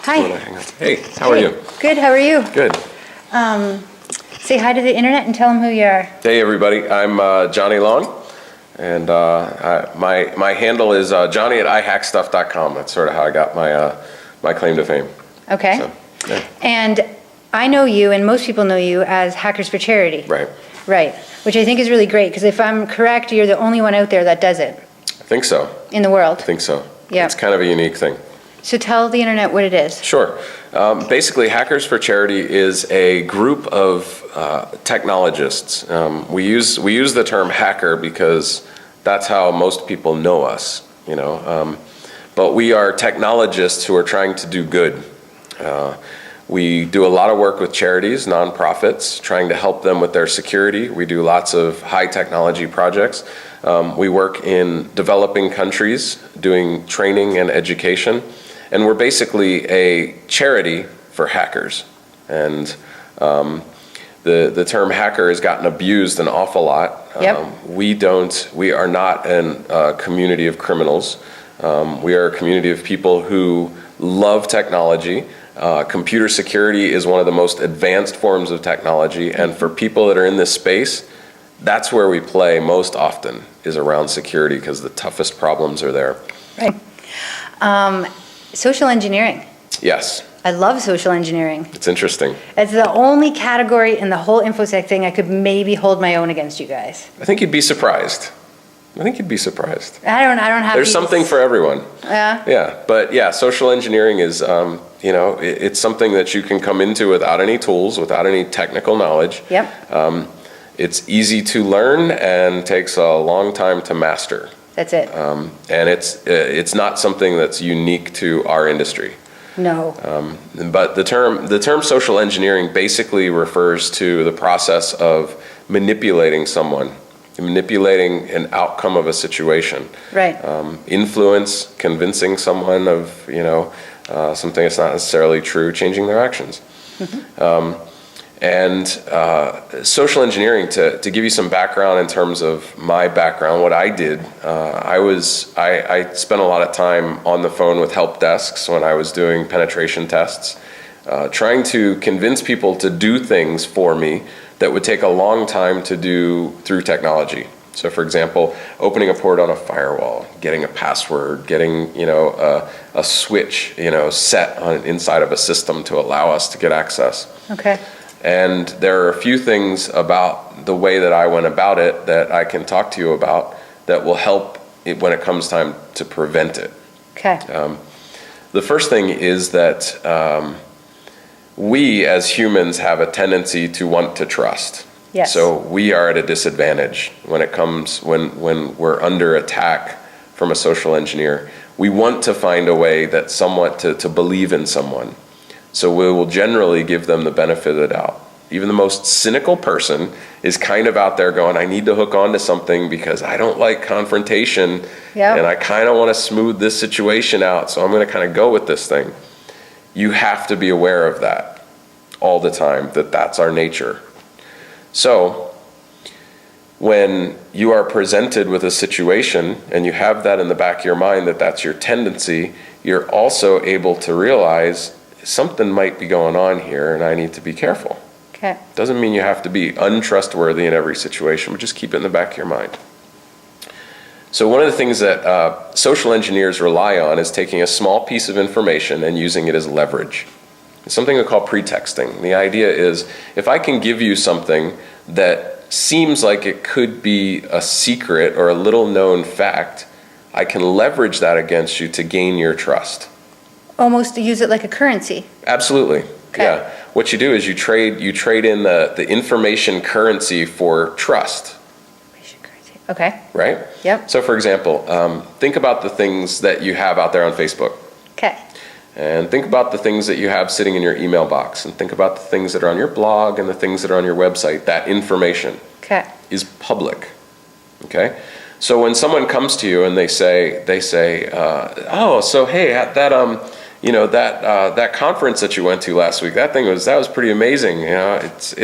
Hi. Hey, how are you? Good, how are you? Good. Say hi to the internet and tell them who you are. Hey, everybody. I'm Johnny Long, and my handle is Johnny at ihackstuff.com. That's sort of how I got my claim to fame. Okay. So, yeah. And I know you, and most people know you as Hackers for Charity. Right. Right, which I think is really great, because if I'm correct, you're the only one out there that does it. I think so. In the world. I think so. Yeah. It's kind of a unique thing. So tell the internet what it is. Sure. Basically, Hackers for Charity is a group of technologists. We use the term hacker because that's how most people know us, you know. But we are technologists who are trying to do good. We do a lot of work with charities, nonprofits, trying to help them with their security. We do lots of high technology projects. We work in developing countries doing training and education. And we're basically a charity for hackers. And the term hacker has gotten abused an awful lot. Yep. We are not a community of criminals. We are a community of people who love technology. Computer security is one of the most advanced forms of technology, and for people that are in this space, that's where we play most often, is around security, because the toughest problems are there. Right. Social engineering. Yes. I love social engineering. It's interesting. It's the only category in the whole InfoSec thing I could maybe hold my own against you guys. I think you'd be surprised. I think you'd be surprised. I don't have There's something for everyone. Yeah. Yeah, but yeah, social engineering is, you know, it's something that you can come into without any tools, without any technical knowledge. Yep. It's easy to learn and takes a long time to master. That's it. And it's not something that's unique to our industry. No. But the term social engineering basically refers to the process of manipulating someone, manipulating an outcome of a situation. Right. Influence, convincing someone of, you know, something that's not necessarily true, changing their actions. Mm-hmm. And social engineering, to give you some background in terms of my background, what I did, I spent a lot of time on the phone with help desks when I was doing penetration tests, trying to convince people to do things for me that would take a long time to do through technology. So for example, opening a port on a firewall, getting a password, getting, you know, a switch, you know, set on inside of a system to allow us to get access. Okay. And there are a few things about the way that I went about it that I can talk to you about that will help it when it comes time to prevent it. Okay. The first thing is that we as humans have a tendency to want to trust. Yes. So we are at a disadvantage when it comes, when we're under attack from a social engineer. We want to find a way that somewhat to believe in someone. So we will generally give them the benefit of the doubt. Even the most cynical person is kind of out there going, I need to hook on to something because I don't like confrontation. Yep. And I kind of want to smooth this situation out, so I'm going to kind of go with this thing. You have to be aware of that all the time, that that's our nature. So when you are presented with a situation and you have that in the back of your mind that that's your tendency, you're also able to realize something might be going on here and I need to be careful. Okay. Doesn't mean you have to be untrustworthy in every situation, but just keep it in the back of your mind. So one of the things that social engineers rely on is taking a small piece of information and using it as leverage. It's something we call pretexting. The idea is, if I can give you something that seems like it could be a secret or a little known fact, I can leverage that against you to gain your trust. Almost to use it like a currency. Absolutely. Okay. Yeah. What you do is you trade in the information currency for trust. Okay. Right? Yep. So for example, think about the things that you have out there on Facebook. Okay. And think about the things that you have sitting in your email box, and think about the things that are on your blog and the things that are on your website. That information is public. Okay? So when someone comes to you and they say, oh, so hey, at that you know, that conference that you went to last week, that was pretty amazing. You know, it's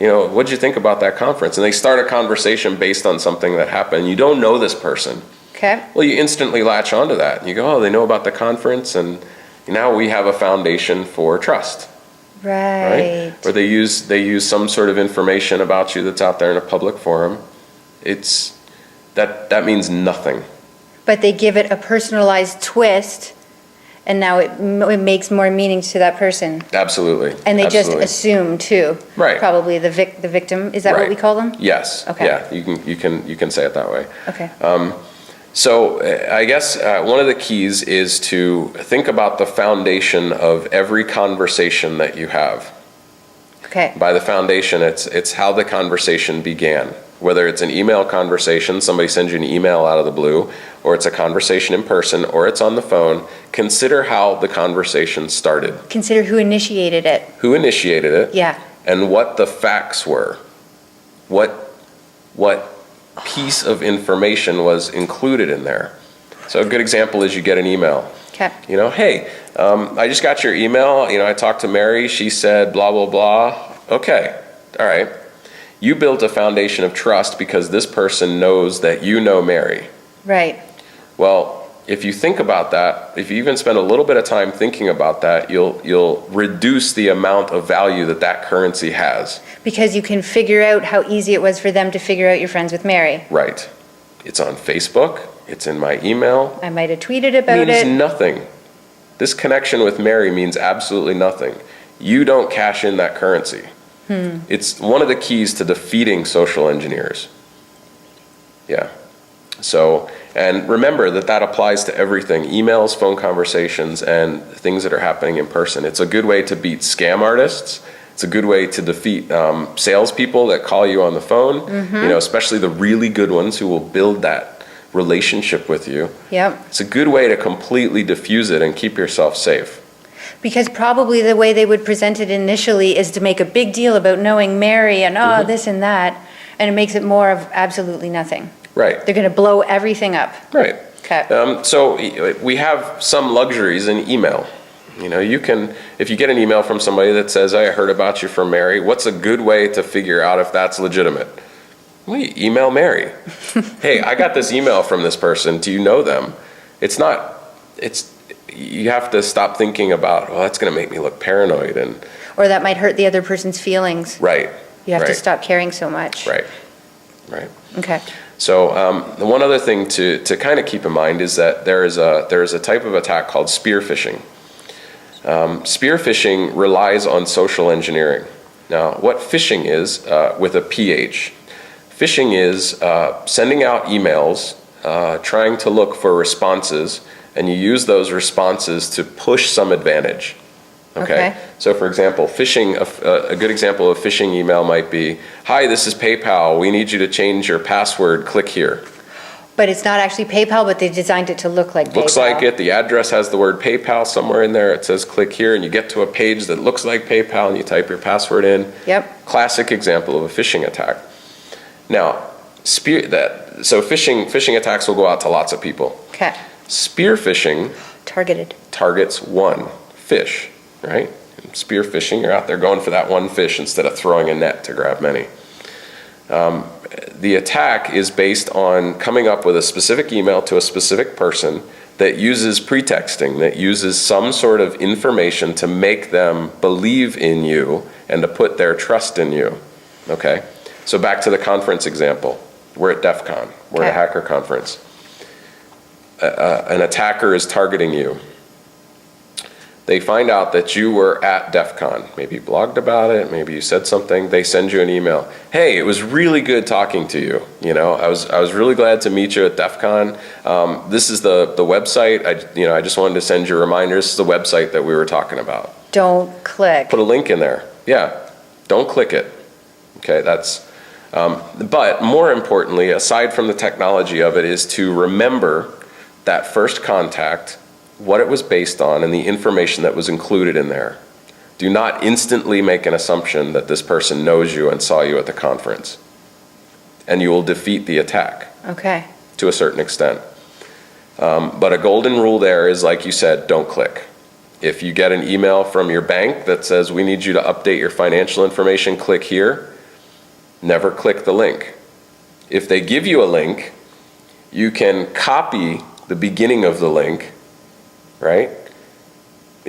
you know, what'd you think about that conference? And they start a conversation based on something that happened. You don't know this person. Okay. Well, you instantly latch onto that. You go, oh, they know about the conference, and now we have a foundation for trust. Right. Or they use some sort of information about you that's out there in a public forum. That means nothing. But they give it a personalized twist, and now it makes more meaning to that person. Absolutely. And they Absolutely. just assume too. Right. Probably the victim. Is that what Right. we call them? Yes. Okay. Yeah, you can say it that way. Okay. So I guess one of the keys is to think about the foundation of every conversation that you have. Okay. By the foundation, it's how the conversation began. Whether it's an email conversation, somebody sends you an email out of the blue, or it's a conversation in person, or it's on the phone, consider how the conversation started. Consider who initiated it. Who initiated it? Yeah. And what the facts were. What piece of information was included in there. So a good example is you get an email. Okay. Hey, I just got your email. I talked to Mary. She said blah, blah, blah. Okay. All right. You built a foundation of trust because this person knows that you know Mary. Right. Well, if you think about that, if you even spend a little bit of time thinking about that, you'll reduce the amount of value that currency has. Because you can figure out how easy it was for them to figure out you're friends with Mary. Right. It's on Facebook. It's in my email. I might have tweeted about Means it. nothing. This connection with Mary means absolutely nothing. You don't cash in that currency. It's one of the keys to defeating social engineers. Yeah. So, and remember that applies to everything: emails, phone conversations, and things that are happening in person. It's a good way to beat scam artists. It's a good way to defeat salespeople that call you on the phone, especially the really good ones who will build that relationship with you. Yep. It's a good way to completely diffuse it and keep yourself safe. Because probably the way they would present it initially is to make a big deal about knowing Mary and this and that, and it makes it more of absolutely nothing. Right. They're going to blow everything up. Right. Okay. So we have some luxuries in email. You can, if you get an email from somebody that says, "I heard about you from Mary," what's a good way to figure out if that's legitimate? Well, you email Mary. Hey, I got this email from this person. Do you know them? You have to stop thinking about, well, that's going to make me look paranoid, Or that might hurt the other person's feelings. Right. You have to Right. stop caring so much. Right. Okay. So the one other thing to kind of keep in mind is that there is a type of attack called spear phishing. Spear phishing relies on social engineering. Now, what phishing is with a PH? Phishing is sending out emails, trying to look for responses, and you use those responses to push some advantage. Okay. So, for example, phishing. A good example of phishing email might be, "Hi, this is PayPal. We need you to change your password. Click here." But it's not actually PayPal, but they designed it to look like PayPal. Looks like it. The address has the word PayPal somewhere in there. It says click here, and you get to a page that looks like PayPal, and you type your password in. Yep. Classic example of a phishing attack. Now, so phishing attacks will go out to lots of people. Okay. Spear phishing Targeted. targets one fish, right? Spear fishing, you're out there going for that one fish instead of throwing a net to grab many. The attack is based on coming up with a specific email to a specific person that uses pretexting, that uses some sort of information to make them believe in you and to put their trust in you. Okay? So back to the conference example. We're at DefCon. We're at a hacker conference. An attacker is targeting you. They find out that you were at DefCon. Maybe you blogged about it, maybe you said something. They send you an email. "Hey, it was really good talking to you. I was really glad to meet you at DefCon. This is the website. I just wanted to send you a reminder. This is the website that we were talking about." Don't click. Put a link in there. Yeah, don't click it. Okay, but more importantly, aside from the technology of it, is to remember that first contact, what it was based on, and the information that was included in there. Do not instantly make an assumption that this person knows you and saw you at the conference. And you will defeat the attack. Okay. To a certain extent. But a golden rule there is, like you said, don't click. If you get an email from your bank that says, "We need you to update your financial information, click here," never click the link. If they give you a link, you can copy the beginning of the link, right?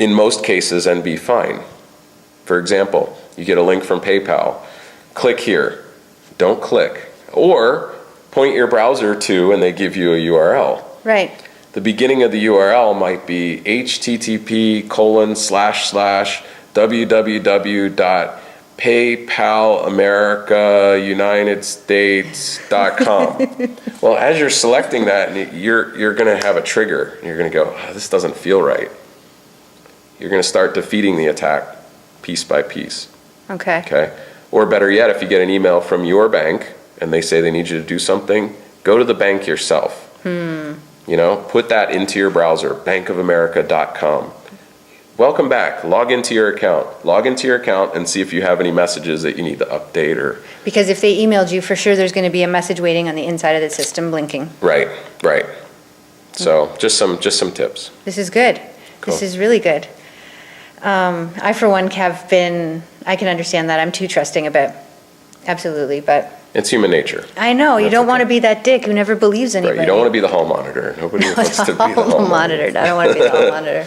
in most cases and be fine. For example, you get a link from PayPal, click here, don't click, or point your browser to and they give you a URL. Right. The beginning of the URL might be http://www.paypalamericaunitedstates.com. Well, as you're selecting that, you're going to have a trigger. You're going to go, oh, this doesn't feel right. You're going to start defeating the attack piece by piece. Okay. Okay? Or better yet, if you get an email from your bank and they say they need you to do something, go to the bank yourself. You know, put that into your browser, bankofamerica.com. Welcome back. Log into your account. Log into your account and see if you have any messages that you need to update or... Because if they emailed you, for sure there's going to be a message waiting on the inside of the system blinking. Right. So just some tips. This is good. Cool. This is really good. I, for one, have been, I can understand that. I'm too trusting about, absolutely, but... It's human nature. I know, you That's don't okay. want to be that dick who never believes anybody. Right. You don't want to be the hall monitor. Nobody wants to be the hall monitor. I don't want to be the hall monitor.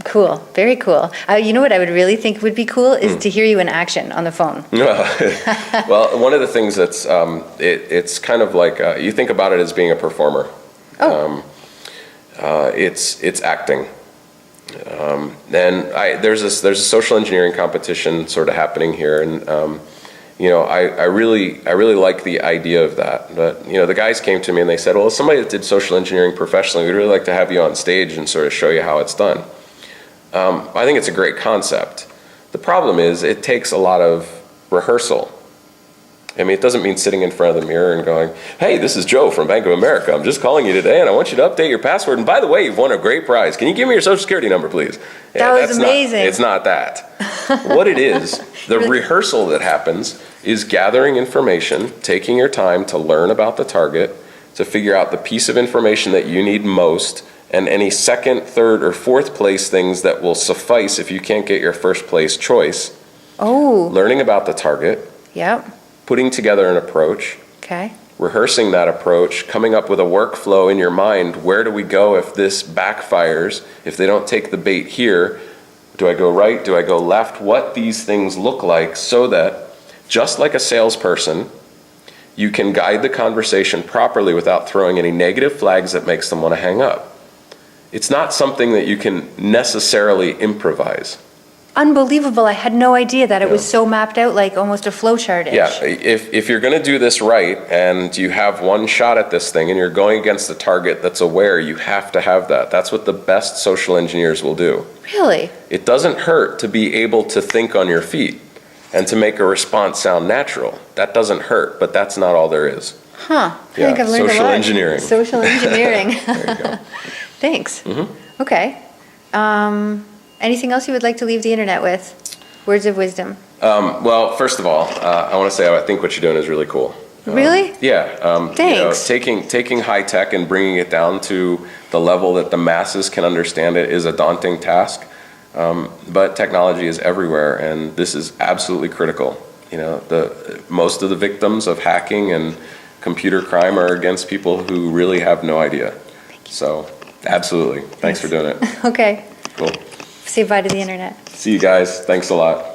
Cool, very cool. You know what I would really think would be cool is to hear you in action on the phone. Well, one of the things that's, it's kind of like, you think about it as being a performer. Oh. It's acting. And there's a social engineering competition sort of happening here, and you know, I really like the idea of that. But you know, the guys came to me and they said, well, as somebody that did social engineering professionally, we'd really like to have you on stage and sort of show you how it's done. I think it's a great concept. The problem is it takes a lot of rehearsal. I mean, it doesn't mean sitting in front of the mirror and going, hey, this is Joe from Bank of America. I'm just calling you today and I want you to update your password. And by the way, you've won a great prize. Can you give me your social security number, please? That was amazing. It's not that. What it is, the rehearsal that happens is gathering information, taking your time to learn about the target, to figure out the piece of information that you need most, and any second, third, or fourth place things that will suffice if you can't get your first place choice. Oh. Learning about the target. Yep. Putting together an approach, Okay. rehearsing that approach, coming up with a workflow in your mind. Where do we go if this backfires? If they don't take the bait here, do I go right? Do I go left? What these things look like so that, just like a salesperson, you can guide the conversation properly without throwing any negative flags that makes them want to hang up. It's not something that you can necessarily improvise. Unbelievable. I had no idea that it was so mapped out like almost a flowchart-ish. Yeah, if you're going to do this right and you have one shot at this thing and you're going against a target that's aware, you have to have that. That's what the best social engineers will do. Really? It doesn't hurt to be able to think on your feet and to make a response sound natural. That doesn't hurt, but that's not all there is. Huh. I think I've learned a lot. Social engineering. Social engineering. There you go. Thanks. Okay. Anything else you would like to leave the internet with? Words of wisdom. Well, first of all, I want to say I think what you're doing is really cool. Really? Yeah. Thanks. You know, taking high tech and bringing it down to the level that the masses can understand it is a daunting task. But technology is everywhere, and this is absolutely critical. You know, most of the victims of hacking and computer crime are against people who really have no idea. So, absolutely. Thanks for doing it. Okay. Cool. Say bye to the internet. See you guys. Thanks a lot.